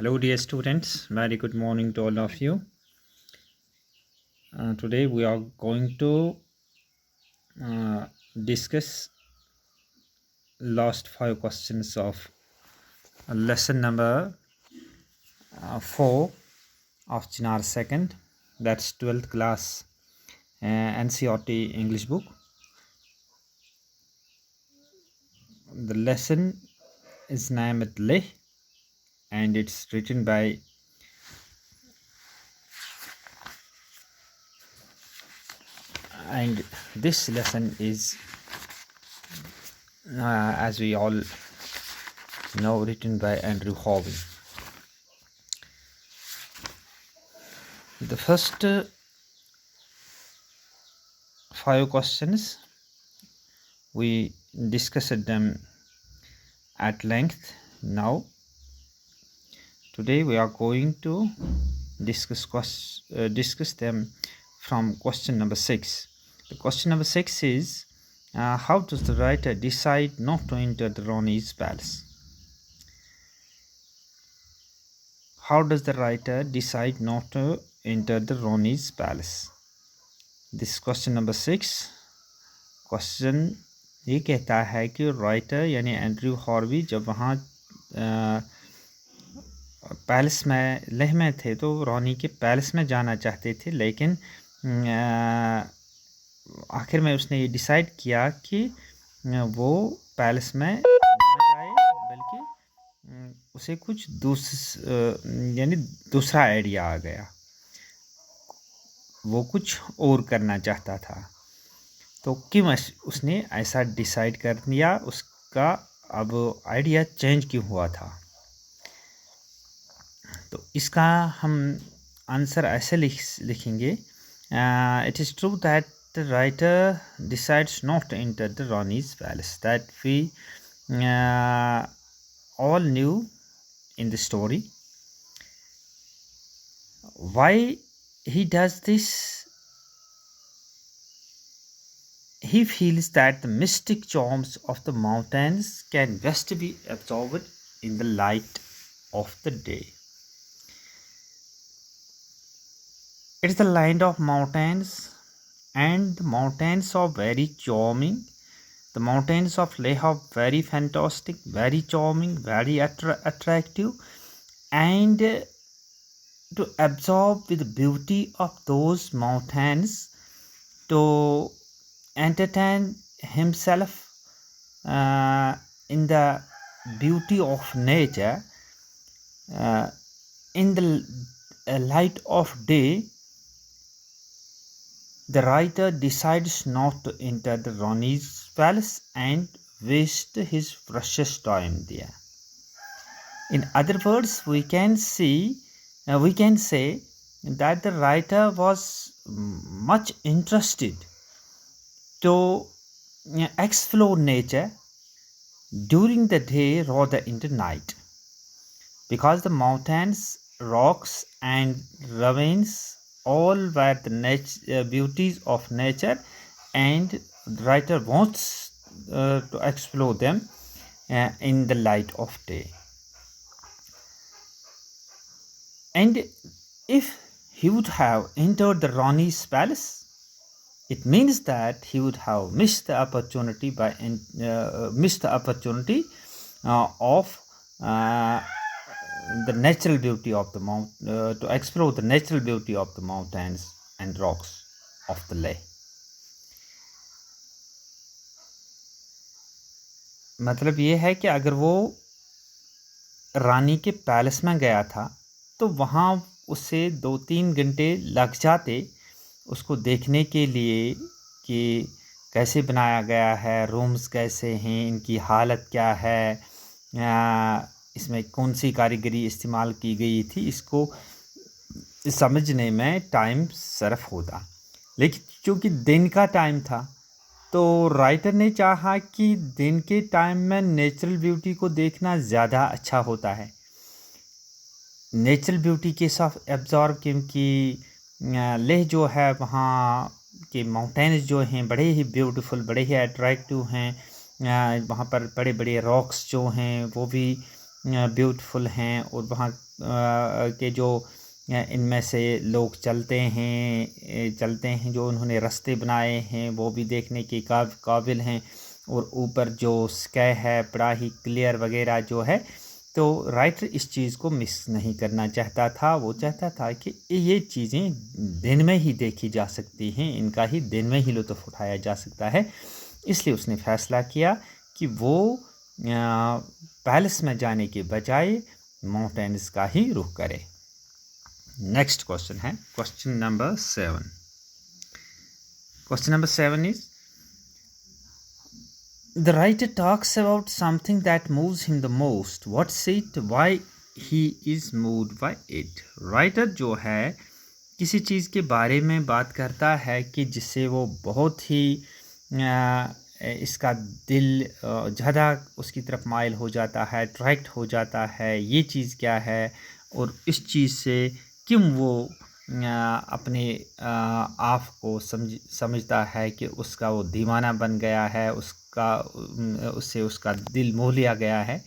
Hello dear students, very good morning to all of you. Today we are going to discuss last 5 questions of lesson number 4 of Chinar second, that's 12th class NCERT English book. The lesson is named Leh and it's written by and this lesson is as we all know, written by Andrew Hobby. The first 5 questions we discussed them at length. Now today we are going to discuss them from question number 6. The question number 6 is how does the writer decide not to enter the Rani's palace? How does the writer decide not to enter the Rani's palace? This question number 6. Question ये कहता है कि writer यानी Andrew हॉर्वी जब वहाँ palace में लेह में थे तो रानी के पैलेस में जाना चाहते थे, लेकिन आखिर में उसने ये डिसाइड किया कि वो पैलेस में ना जाए, बल्कि उसे कुछ दूसरा आइडिया आ गया, वो कुछ और करना चाहता था। तो क्यों उसने ऐसा डिसाइड कर लिया, उसका अब आइडिया चेंज क्यों हुआ था? तो इसका हम आंसर ऐसे लिखेंगे, it is true that the writer decides not to enter the Rani's palace, that we all knew in the story. Why he does this? He feels that the mystic charms of the mountains can best be absorbed in the light of the day. It's the land of mountains, and the mountains are very charming. The mountains of Leh are very fantastic, very charming, very attractive, and to absorb with the beauty of those mountains, to entertain himself in the beauty of nature, in the light of day, the writer decides not to enter the Rani's palace and waste his precious time there. In other words, we can say that the writer was much interested to explore nature during the day rather in the night, because the mountains, rocks and ravines all were the beauties of nature, and the writer wants to explore them in the light of day. And if he would have entered the Rani's palace, it means that he would have missed the opportunity of the natural beauty of the to explore the natural beauty of the mountains and rocks of the Leh. मतलब ये है कि अगर वो रानी के palace में गया था तो वहाँ उसे 2-3 घंटे लग जाते उसको देखने के लिए कि कैसे बनाया गया है, रूम्स कैसे हैं, इनकी हालत क्या है, इसमें कौन सी कारीगरी इस्तेमाल की गई थी, इसको समझने में टाइम सर्फ होता। लेकिन चूँकि दिन का टाइम था तो राइटर ने चाहा कि दिन के टाइम में नेचुरल ब्यूटी को देखना ज़्यादा अच्छा होता है, नेचुरल ब्यूटी के साथ एब्जॉर्ब, क्योंकि लेह जो है वहाँ के माउंटेन्स जो हैं बड़े ही ब्यूटीफुल, बड़े ही अट्रैक्टिव हैं, वहाँ पर बड़े बड़े रॉक्स जो हैं वो भी ब्यूटीफुल हैं, और वहाँ के जो इनमें से लोग चलते हैं, जो उन्होंने रास्ते बनाए हैं वो भी देखने के काबिल हैं, और ऊपर जो स्काई है बड़ा ही क्लियर वगैरह जो है। तो राइटर इस चीज़ को मिस नहीं करना चाहता था, वो चाहता था कि ये चीज़ें दिन में ही देखी जा सकती हैं, इनका ही दिन में ही लुत्फ़ उठाया जा सकता है। इसलिए उसने फ़ैसला किया कि वो पैलेस में जाने के बजाय माउंटेन्स का ही रुख करे। नेक्स्ट क्वेश्चन है question number 7। Question number 7 is the writer talks about something that moves him the most. What's it? Why he is moved by it? Writer जो है किसी चीज़ के बारे में बात करता है कि जिससे वो बहुत ही इसका दिल ज़्यादा उसकी तरफ माइल हो जाता है, अट्रैक्ट हो जाता है। ये चीज़ क्या है और इस चीज़ से क्यों वो अपने आप को समझता है कि उसका वो दीवाना बन गया है, उससे उसका दिल मोह लिया गया है।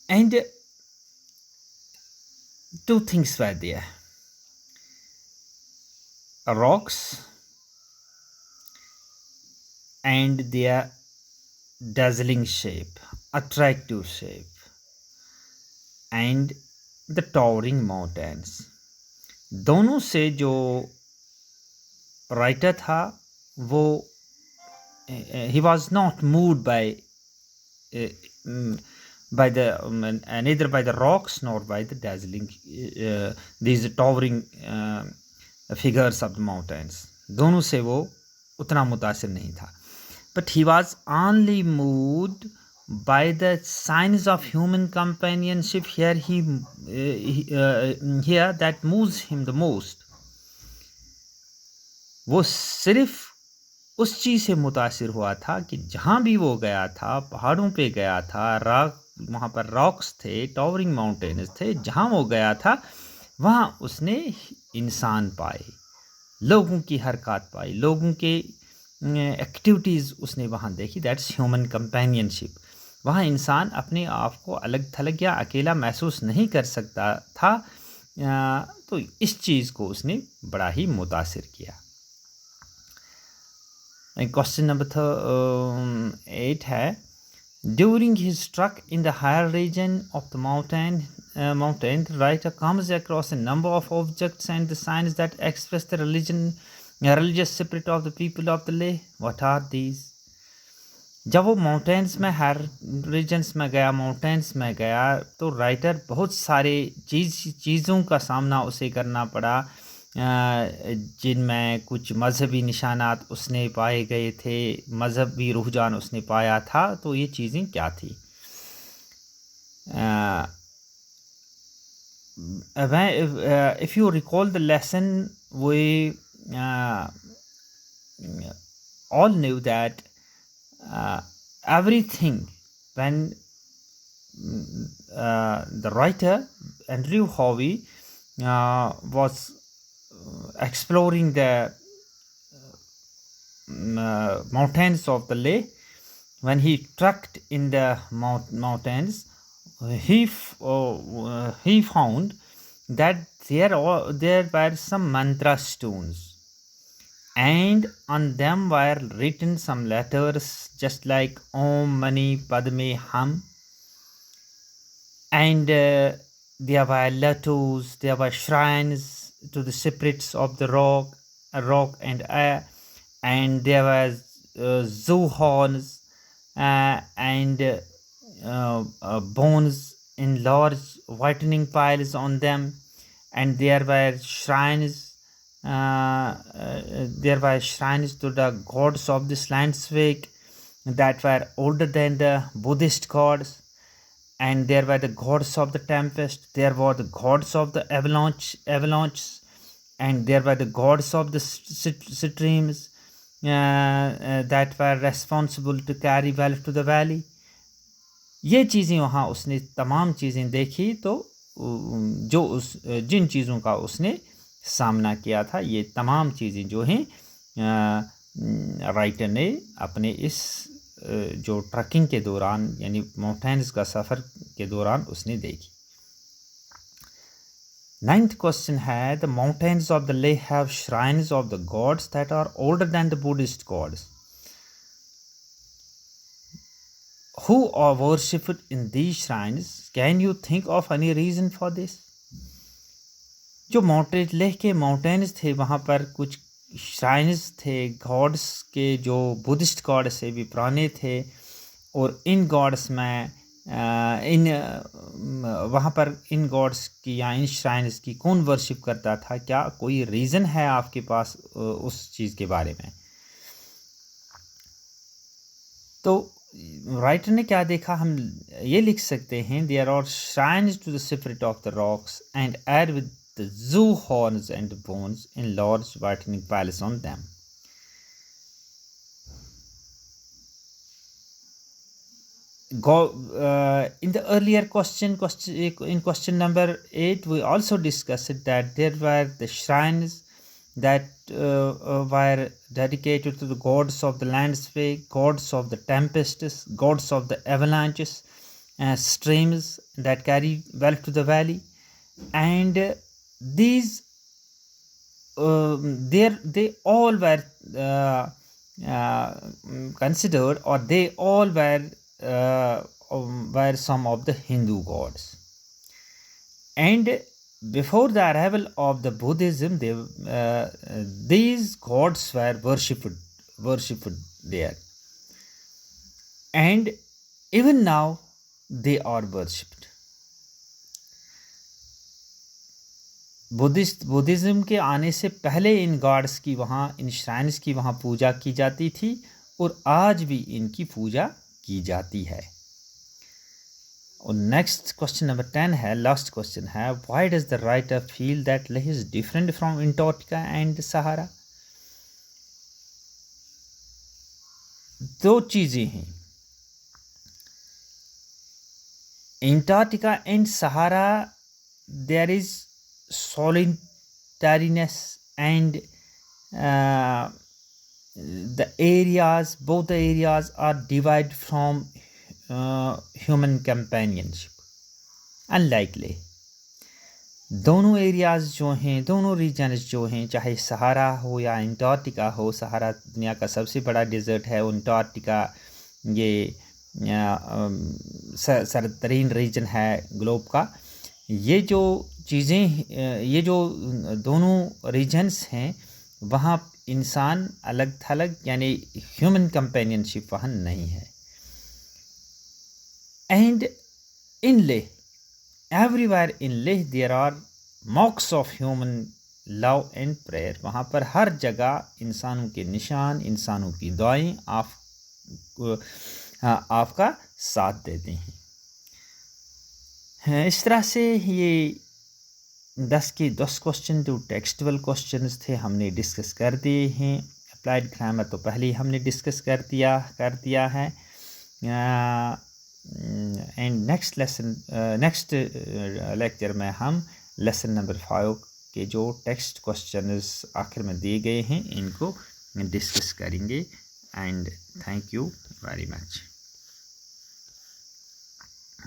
And two things were there: rocks and their dazzling shape, attractive shape, and the towering mountains. दोनों से जो राइटर था वो he was not moved by neither by the rocks nor by the dazzling these towering figures of the mountains. दोनों से वो उतना मुतासिर नहीं था, but he was only moved by the signs of human companionship here that moves him the most. वो सिर्फ उस चीज़ से मुतासिर हुआ था कि जहाँ भी वो गया था, पहाड़ों पे गया था, वहाँ पर रॉक्स थे, टॉवरिंग माउंटेन्स थे, जहाँ वो गया था वहाँ उसने इंसान पाए, लोगों की हरकत पाई, लोगों के एक्टिविटीज़ उसने वहाँ देखी। That's human companionship. वहाँ इंसान अपने आप को अलग थलग या अकेला महसूस नहीं कर सकता था। तो इस चीज़ को उसने बड़ा ही मुतासिर किया। क्वेश्चन नंबर 8 है During his trek in the higher region of the mountain, the writer comes across a number of objects and the signs that express the religious spirit of the people of the Leh. What are these? जब वो mountains में higher regions में गया तो writer बहुत सारे चीज़ों का सामना उसे करना पड़ा, जिनमें कुछ मजहबी निशानात उसने पाए गए थे, मजहबी रुझान उसने पाया था। तो ये चीज़ें क्या थी? If you recall the lesson, we all knew that everything when the writer Andrew Howey was exploring the mountains of the Leh, when he trekked in the mountains, he found that there were some mantra stones, and on them were written some letters just like Om Mani Padme Hum, and there were letters, there were shrines to the spirits of the rock and air, and there was zoo horns and bones in large whitening piles on them, and there were shrines to the gods of this landscape that were older than the Buddhist gods, and there were the gods of the tempest, there were the gods of the avalanches, and there were the gods of the streams that were responsible to carry wealth to the valley. ये चीज़ें वहाँ उसने तमाम चीज़ें देखी, तो जिन चीज़ों का उसने सामना किया था, ये तमाम चीज़ें जो हैं राइटर ने अपने इस जो ट्रैकिंग के दौरान यानी माउंटेन्स का सफ़र के दौरान उसने देखी। 9th क्वेश्चन है, the mountains of the Leh have shrines of the gods that are older than the Buddhist gods who are worshipped in these shrines. Can you think of any reason for this? जो mountain Leh के mountains थे वहाँ पर कुछ shrines थे God's के जो Buddhist God से भी पुराने थे, और इन गॉड्स में वहाँ पर इन गॉड्स की या इन श्राइन्स की कौन वर्शिप करता था? क्या कोई रीज़न है आपके पास उस चीज़ के बारे में? तो राइटर ने क्या देखा, हम ये लिख सकते हैं, there are shrines to the spirit of the rocks and add with the zoo horns and bones in large whitening palace on them. In the earlier question in question number 8, we also discussed that there were the shrines that were dedicated to the gods of the landscape, gods of the tempests, gods of the avalanches, streams that carry wealth to the valley, and these they all were considered, or they all were some of the Hindu gods. And before the arrival of the Buddhism, these gods were worshipped there, and even now they are worshipped. Buddhism के आने से पहले in God's की वहाँ, इन shrines की वहाँ पूजा की जाती थी, और आज भी इनकी पूजा की जाती है. और नेक्स्ट क्वेश्चन नंबर 10 है, लास्ट क्वेश्चन है, why does the writer feel that Leh is different from Antarctica and Sahara? दो चीज़ें हैं, Antarctica and Sahara there is solitariness, and the areas, both the areas are divided from human companionship. Unlikely, दोनों areas जो हैं, दोनों regions जो हैं, चाहे सहारा हो या एंटार्क्टिका हो, सहारा दुनिया का सबसे बड़ा डेजर्ट है, एंटार्क्टिका ये सरतरीन रीजन है ग्लोब का. ये जो चीज़ें, ये जो दोनों रीजन्स हैं, वहाँ इंसान अलग थलग यानी ह्यूमन कंपेनियनशिप वहाँ नहीं है. And in Leh, everywhere in Leh there are marks of human love and prayer. वहाँ पर हर जगह इंसानों के निशान, इंसानों की दुआएं आपका साथ देते हैं. इस तरह से ये 10 के 10 क्वेश्चन जो टेक्सचुअल क्वेश्चंस थे हमने डिस्कस कर दिए हैं. अप्लाइड ग्रामर तो पहले ही हमने डिस्कस कर दिया है. एंड नेक्स्ट लेक्चर में हम लेसन नंबर 5 के जो टेक्स्ट क्वेश्चंस आखिर में दिए गए हैं इनको डिस्कस करेंगे. And thank you very much.